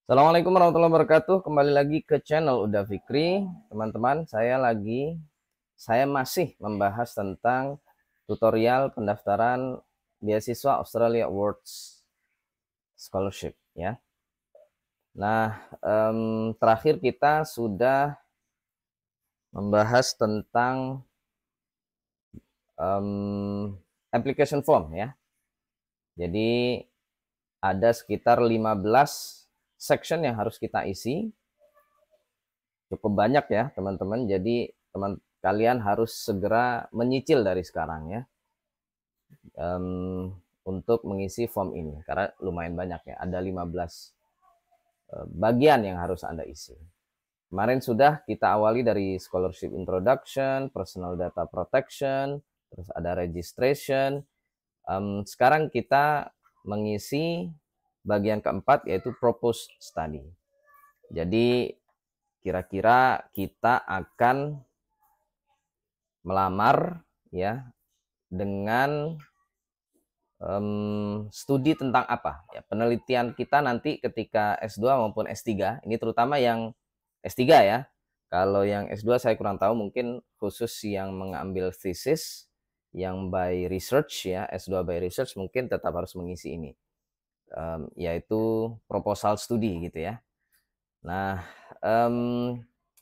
Assalamualaikum warahmatullahi wabarakatuh. Kembali lagi ke channel Uda Fikri. Teman-teman, saya masih membahas tentang tutorial pendaftaran beasiswa Australia Awards Scholarship ya. Nah, terakhir kita sudah membahas tentang application form ya. Jadi ada sekitar 15 section yang harus kita isi. Cukup banyak ya teman-teman, jadi kalian harus segera menyicil dari sekarang ya, untuk mengisi form ini karena lumayan banyak ya, ada 15 bagian yang harus Anda isi. Kemarin sudah kita awali dari scholarship introduction, personal data protection, terus ada registration. Sekarang kita mengisi bagian keempat, yaitu proposed study. Jadi kira-kira kita akan melamar ya dengan studi tentang apa ya, penelitian kita nanti ketika S2 maupun S3, ini terutama yang S3 ya. Kalau yang S2 saya kurang tahu, mungkin khusus yang mengambil thesis yang by research ya, S2 by research mungkin tetap harus mengisi ini, yaitu proposal studi gitu ya. Nah,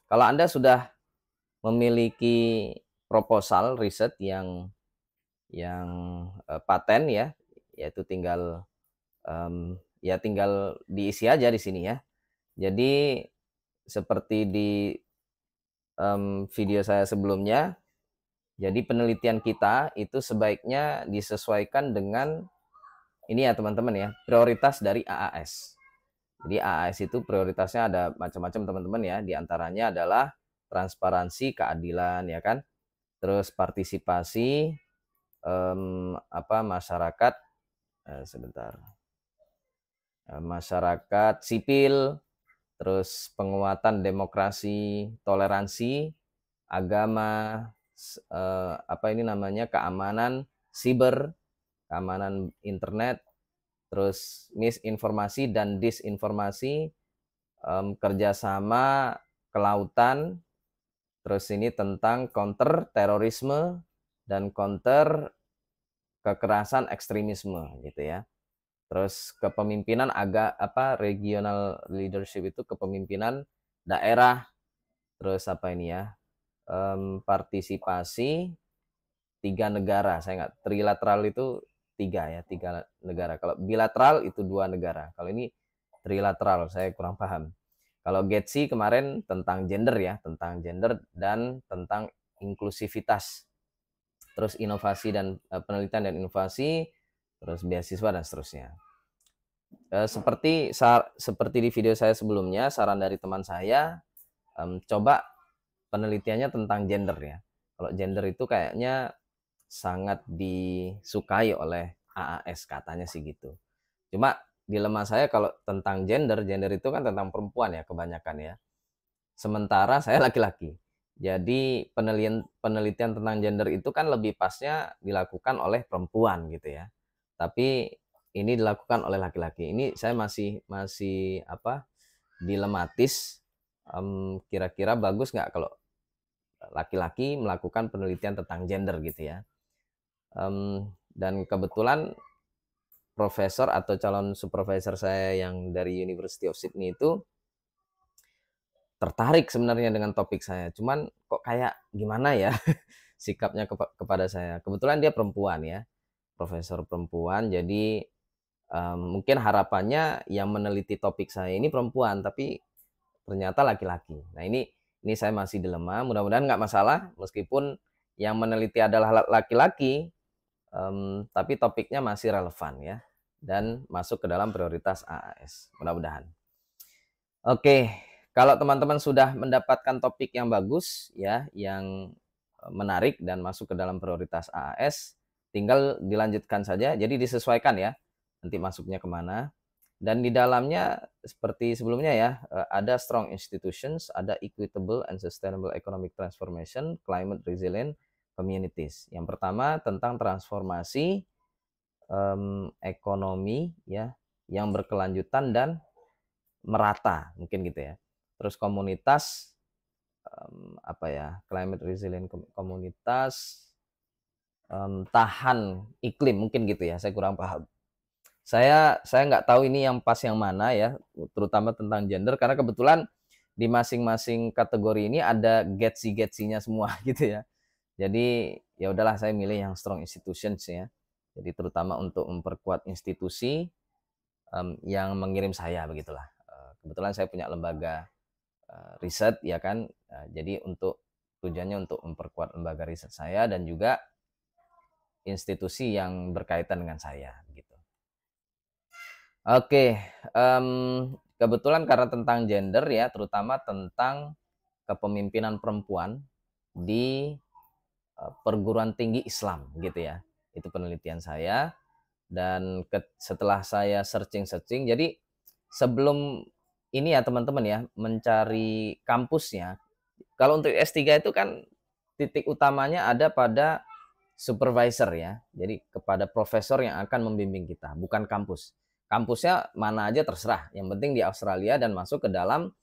kalau Anda sudah memiliki proposal riset yang paten ya, yaitu tinggal diisi aja di sini ya. Jadi seperti di video saya sebelumnya, jadi penelitian kita itu sebaiknya disesuaikan dengan ini ya teman-teman ya, prioritas dari AAS. Jadi AAS itu prioritasnya ada macam-macam teman-teman ya, diantaranya adalah transparansi, keadilan ya kan, terus partisipasi, masyarakat, masyarakat sipil, terus penguatan demokrasi, toleransi, agama, keamanan siber, keamanan internet, terus misinformasi dan disinformasi, kerjasama kelautan, terus ini tentang counter terorisme dan counter kekerasan ekstremisme gitu ya. Terus kepemimpinan regional leadership itu kepemimpinan daerah. Terus partisipasi 3 negara. Saya nggak, trilateral itu 3 negara. Kalau bilateral itu 2 negara. Kalau ini trilateral, saya kurang paham. Kalau GETSI kemarin tentang gender ya, tentang gender dan tentang inklusivitas. Terus inovasi dan penelitian dan inovasi, terus beasiswa dan seterusnya. Seperti di video saya sebelumnya, saran dari teman saya, coba penelitiannya tentang gender ya. Kalau gender itu kayaknya sangat disukai oleh AAS, katanya sih gitu. Cuma dilema saya kalau tentang gender itu kan tentang perempuan ya kebanyakan ya. Sementara saya laki-laki. Jadi penelitian tentang gender itu kan lebih pasnya dilakukan oleh perempuan gitu ya. Tapi ini dilakukan oleh laki-laki. Ini saya masih dilematis. Kira-kira bagus nggak kalau laki-laki melakukan penelitian tentang gender gitu ya. Dan kebetulan profesor atau calon supervisor saya yang dari University of Sydney itu tertarik sebenarnya dengan topik saya, cuman kok kayak gimana ya sikapnya kepada saya. Kebetulan dia perempuan ya, profesor perempuan, jadi mungkin harapannya yang meneliti topik saya ini perempuan, tapi ternyata laki-laki. Nah ini saya masih dilema, mudah-mudahan nggak masalah meskipun yang meneliti adalah laki-laki, tapi topiknya masih relevan ya, dan masuk ke dalam prioritas AAS, mudah-mudahan. Oke, kalau teman-teman sudah mendapatkan topik yang bagus ya, yang menarik dan masuk ke dalam prioritas AAS, tinggal dilanjutkan saja. Jadi disesuaikan ya, nanti masuknya kemana. Dan di dalamnya seperti sebelumnya ya, ada strong institutions, ada equitable and sustainable economic transformation, climate resilient communities. Yang pertama tentang transformasi ekonomi ya, yang berkelanjutan dan merata, mungkin gitu ya. Terus komunitas, apa ya, climate resilient komunitas, tahan iklim, mungkin gitu ya, saya kurang paham. Saya nggak tahu ini yang pas yang mana ya, terutama tentang gender, karena kebetulan di masing-masing kategori ini ada getsi-getsinya semua gitu ya. Jadi ya udahlah, saya milih yang strong institutions ya. Jadi terutama untuk memperkuat institusi yang mengirim saya begitulah. Kebetulan saya punya lembaga riset ya kan. Jadi untuk tujuannya untuk memperkuat lembaga riset saya dan juga institusi yang berkaitan dengan saya gitu. Oke, kebetulan karena tentang gender ya, terutama tentang kepemimpinan perempuan di perguruan tinggi Islam gitu ya. Itu penelitian saya dan setelah saya searching-searching, jadi sebelum ini ya teman-teman ya, mencari kampusnya, kalau untuk S3 itu kan titik utamanya ada pada supervisor ya. Jadi kepada profesor yang akan membimbing kita, bukan kampus. Kampusnya mana aja terserah, yang penting di Australia dan masuk ke dalam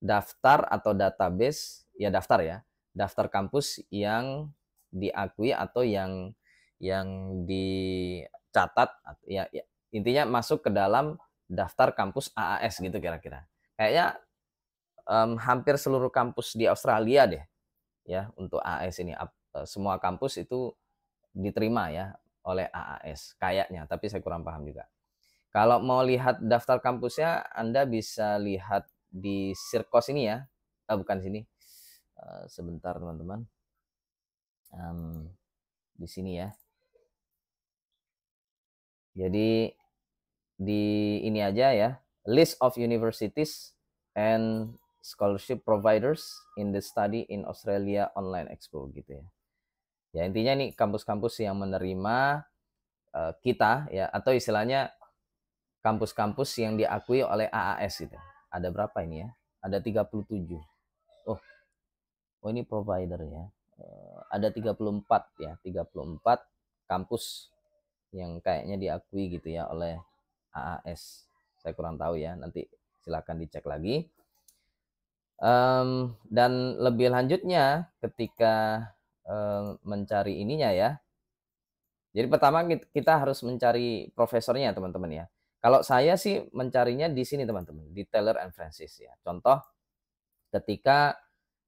daftar atau database, ya daftar ya, daftar kampus yang diakui atau yang dicatat ya, ya intinya masuk ke dalam daftar kampus AAS gitu kira-kira. Kayaknya hampir seluruh kampus di Australia deh ya untuk AAS ini, semua kampus itu diterima ya oleh AAS kayaknya, tapi saya kurang paham juga. Kalau mau lihat daftar kampusnya, Anda bisa lihat di Sirkos ini ya. Bukan sini. Sebentar teman-teman. Di sini ya. Jadi di ini aja ya. List of universities and scholarship providers in the study in Australia Online Expo gitu ya. Ya intinya nih kampus-kampus yang menerima kita ya, atau istilahnya kampus-kampus yang diakui oleh AAS gitu. Ada berapa ini ya? Ada 37. Oh, oh ini provider ya. Ada 34 ya, 34 kampus yang kayaknya diakui gitu ya oleh AAS. Saya kurang tahu ya, nanti silakan dicek lagi. Dan lebih lanjutnya ketika mencari ininya ya. Jadi pertama kita harus mencari profesornya teman-teman ya. Kalau saya sih mencarinya di sini teman-teman, di Taylor and Francis ya. Contoh ketika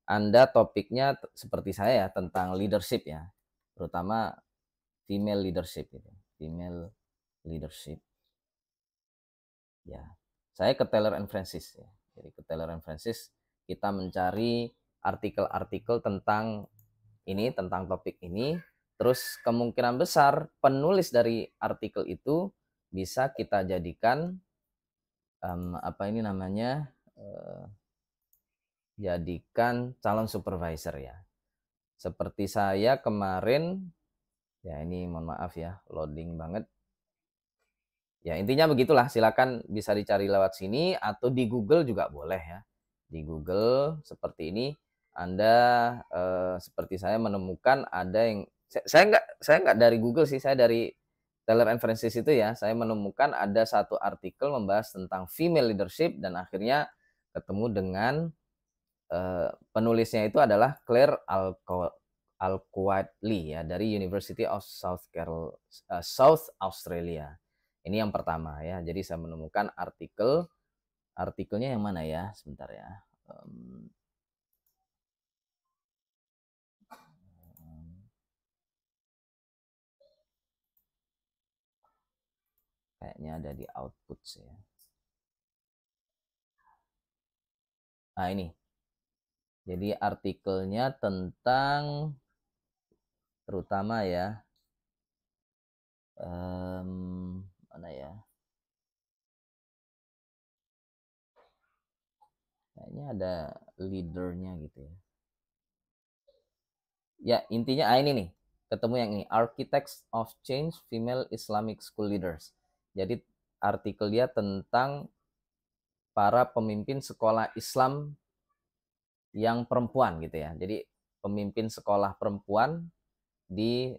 Anda topiknya seperti saya ya, tentang leadership ya, terutama female leadership gitu. Female leadership. Ya. Saya ke Taylor and Francis ya. Jadi ke Taylor and Francis kita mencari artikel-artikel tentang ini, tentang topik ini. Terus kemungkinan besar penulis dari artikel itu bisa kita jadikan apa ini namanya, jadikan calon supervisor ya. Seperti saya kemarin, ya ini mohon maaf ya, loading banget. Ya intinya begitulah, silakan bisa dicari lewat sini atau di Google juga boleh ya. Di Google seperti ini, Anda seperti saya menemukan ada yang saya nggak dari Google sih, saya dari Taylor and Francis itu ya. Saya menemukan ada satu artikel membahas tentang female leadership dan akhirnya ketemu dengan penulisnya itu adalah Claire Al-Quadli ya, dari University of South Australia. Ini yang pertama ya. Jadi saya menemukan artikelnya yang mana ya? Sebentar ya. Kayaknya ada di output ya. Nah ini. Jadi artikelnya tentang terutama ya. Mana ya? Kayaknya ada leadernya gitu ya. Ya intinya ini nih. Ketemu yang ini, Architects of Change Female Islamic School Leaders. Jadi artikel dia tentang para pemimpin sekolah Islam yang perempuan gitu ya. Jadi pemimpin sekolah perempuan di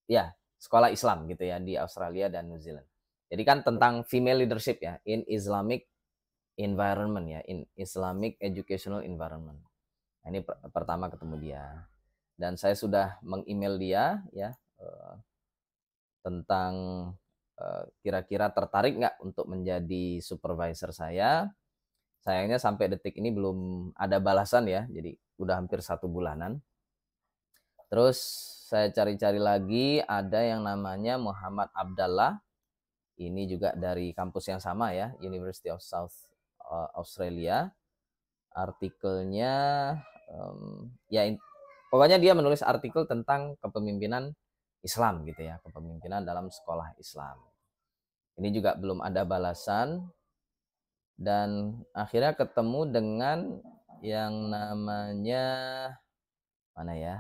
ya sekolah Islam gitu ya di Australia dan New Zealand. Jadi kan tentang female leadership ya in Islamic environment ya, Islamic Educational Environment. Nah, ini pertama ketemu dia. Dan saya sudah meng-email dia ya, tentang kira-kira tertarik nggak untuk menjadi supervisor saya. Sayangnya sampai detik ini belum ada balasan ya, jadi udah hampir 1 bulanan. Terus saya cari-cari lagi, ada yang namanya Muhammad Abdallah. Ini juga dari kampus yang sama ya, University of South Australia. Artikelnya, ya pokoknya dia menulis artikel tentang kepemimpinan Islam gitu ya, kepemimpinan dalam sekolah Islam. Ini juga belum ada balasan. Dan akhirnya ketemu dengan yang namanya mana ya,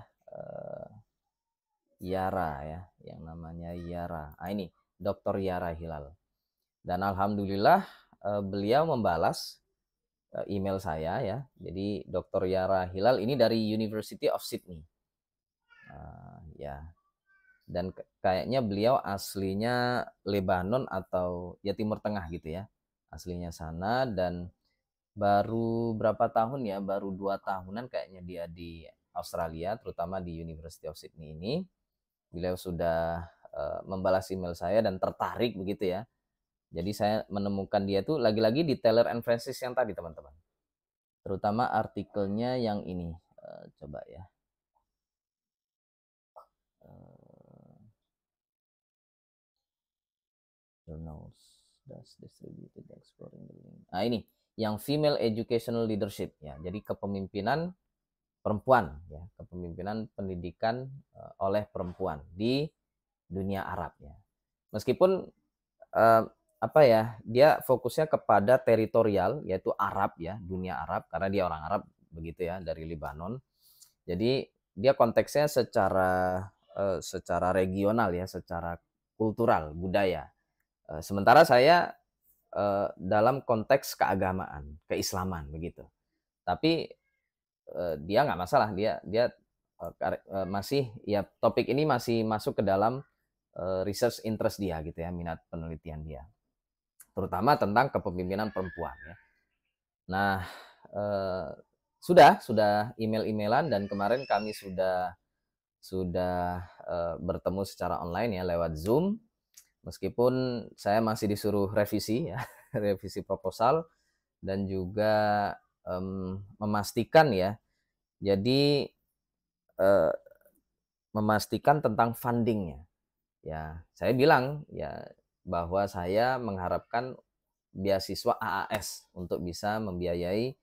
Yara ya, yang namanya Yara. Ini Dr. Yara Hilal. Dan alhamdulillah beliau membalas email saya ya. Jadi Dr. Yara Hilal ini dari University of Sydney. Ya. Dan kayaknya beliau aslinya Lebanon atau ya Timur Tengah gitu ya. Aslinya sana, dan baru berapa tahun ya, baru 2 tahunan kayaknya dia di Australia, terutama di University of Sydney ini. Beliau sudah membalas email saya dan tertarik begitu ya. Jadi saya menemukan dia tuh lagi-lagi di Taylor and Francis yang tadi teman-teman. Terutama artikelnya yang ini. Coba ya. Journals that's distributed exploring the link. Nah ini yang female educational leadership ya. Jadi kepemimpinan perempuan ya, kepemimpinan pendidikan oleh perempuan di dunia Arab ya. Meskipun apa ya, dia fokusnya kepada teritorial yaitu Arab ya, dunia Arab karena dia orang Arab begitu ya, dari Lebanon. Jadi dia konteksnya secara regional ya, secara kultural, budaya. Sementara saya dalam konteks keagamaan, keislaman begitu. Tapi dia nggak masalah, dia masih ya, topik ini masih masuk ke dalam research interest dia gitu ya, minat penelitian dia, terutama tentang kepemimpinan perempuan ya. Nah, sudah email-emailan, dan kemarin kami sudah bertemu secara online ya, lewat Zoom. Meskipun saya masih disuruh revisi ya, revisi proposal, dan juga memastikan ya. Jadi memastikan tentang fundingnya. Ya, saya bilang ya bahwa saya mengharapkan beasiswa AAS untuk bisa membiayai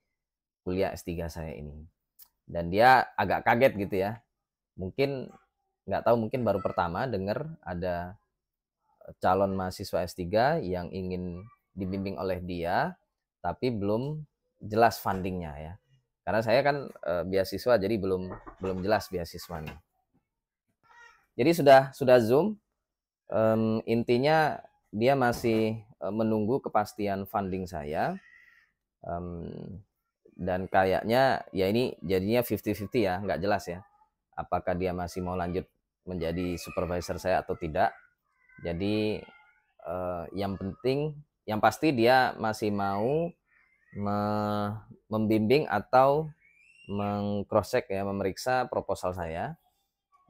kuliah S3 saya ini. Dan dia agak kaget gitu ya. Mungkin nggak tahu, mungkin baru pertama dengar ada calon mahasiswa S3 yang ingin dibimbing oleh dia, tapi belum jelas fundingnya ya. Karena saya kan beasiswa, jadi belum jelas beasiswanya. Jadi sudah Zoom, intinya dia masih menunggu kepastian funding saya, dan kayaknya ya ini jadinya 50-50 ya, nggak jelas ya, apakah dia masih mau lanjut menjadi supervisor saya atau tidak. Jadi yang pasti dia masih mau membimbing atau meng-cross check ya, memeriksa proposal saya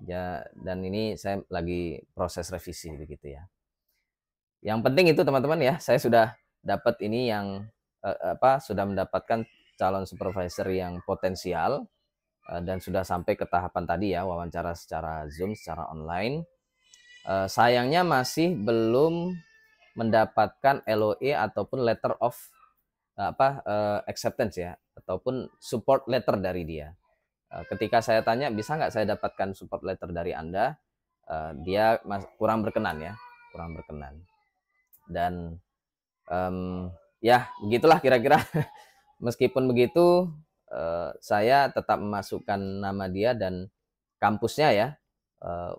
ya, dan ini saya lagi proses revisi begitu ya. Yang penting itu teman-teman ya, saya sudah dapat ini yang sudah mendapatkan calon supervisor yang potensial, dan sudah sampai ke tahapan tadi ya, wawancara secara Zoom, secara online. Sayangnya masih belum mendapatkan LOE ataupun letter of acceptance ya, ataupun support letter dari dia. Ketika saya tanya, bisa nggak saya dapatkan support letter dari Anda, dia kurang berkenan ya, kurang berkenan. Dan ya begitulah kira-kira. Meskipun begitu, saya tetap memasukkan nama dia dan kampusnya ya,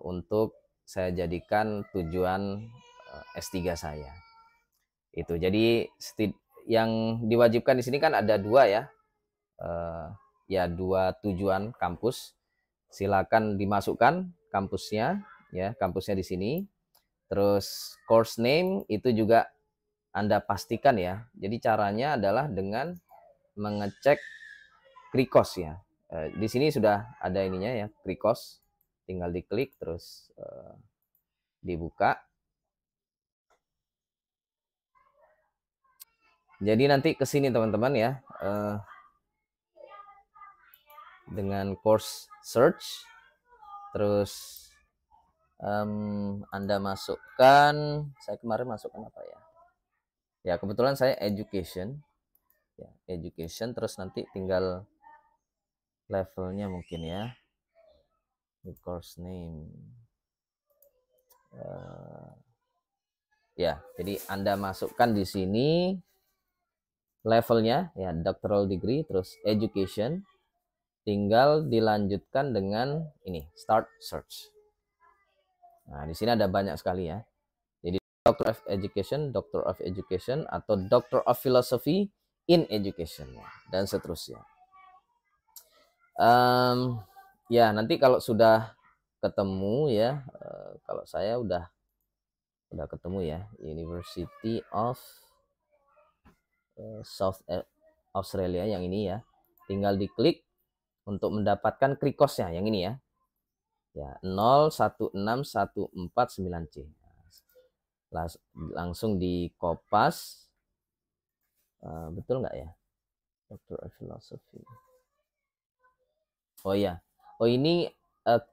untuk saya jadikan tujuan S3 saya. Itu jadi yang diwajibkan di sini kan ada 2 ya, ya 2 tujuan kampus. Silakan dimasukkan kampusnya ya, kampusnya di sini. Terus course name itu juga Anda pastikan ya. Jadi caranya adalah dengan mengecek Krikos ya. Di sini sudah ada ininya ya, Krikos. Tinggal diklik terus dibuka. Jadi nanti ke sini teman-teman ya, dengan course search, terus Anda masukkan, saya kemarin masukkan apa ya? Ya kebetulan saya education, ya education, terus nanti tinggal levelnya mungkin ya, di course name. Ya, jadi Anda masukkan di sini levelnya ya, doctoral degree, terus education, tinggal dilanjutkan dengan ini start search. Nah di sini ada banyak sekali ya, jadi Doctor of Education, Doctor of Education, atau Doctor of Philosophy in Education dan seterusnya. Ya nanti kalau sudah ketemu ya, kalau saya udah ketemu ya, University of South Australia yang ini ya, tinggal diklik untuk mendapatkan Krikosnya yang ini ya. Ya, 016149C. Langsung di kopas. Betul nggak ya? Doctor of Philosophy. Oh ya. Oh ini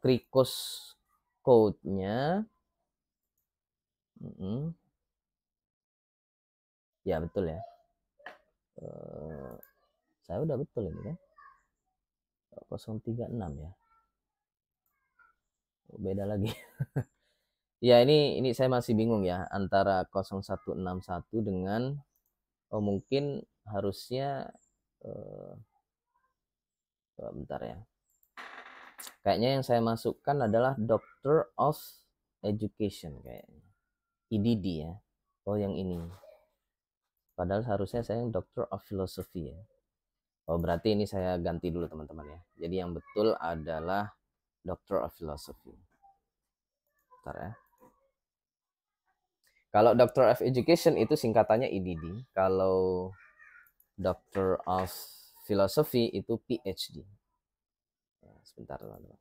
Krikos code-nya. Ya, betul ya. Saya udah betul ini kan. 036 ya. Beda lagi. Ya, ini saya masih bingung ya antara 0161 dengan mungkin harusnya bentar ya. Kayaknya yang saya masukkan adalah Doctor of Education kayaknya. IDD ya. Oh, yang ini. Padahal harusnya saya yang Doctor of Philosophy ya. Oh, berarti ini saya ganti dulu teman-teman ya. Jadi yang betul adalah Doctor of Philosophy. Bentar ya. Kalau Doctor of Education itu singkatannya IDD. Kalau Doctor of Philosophy itu PhD. Sebentar teman-teman.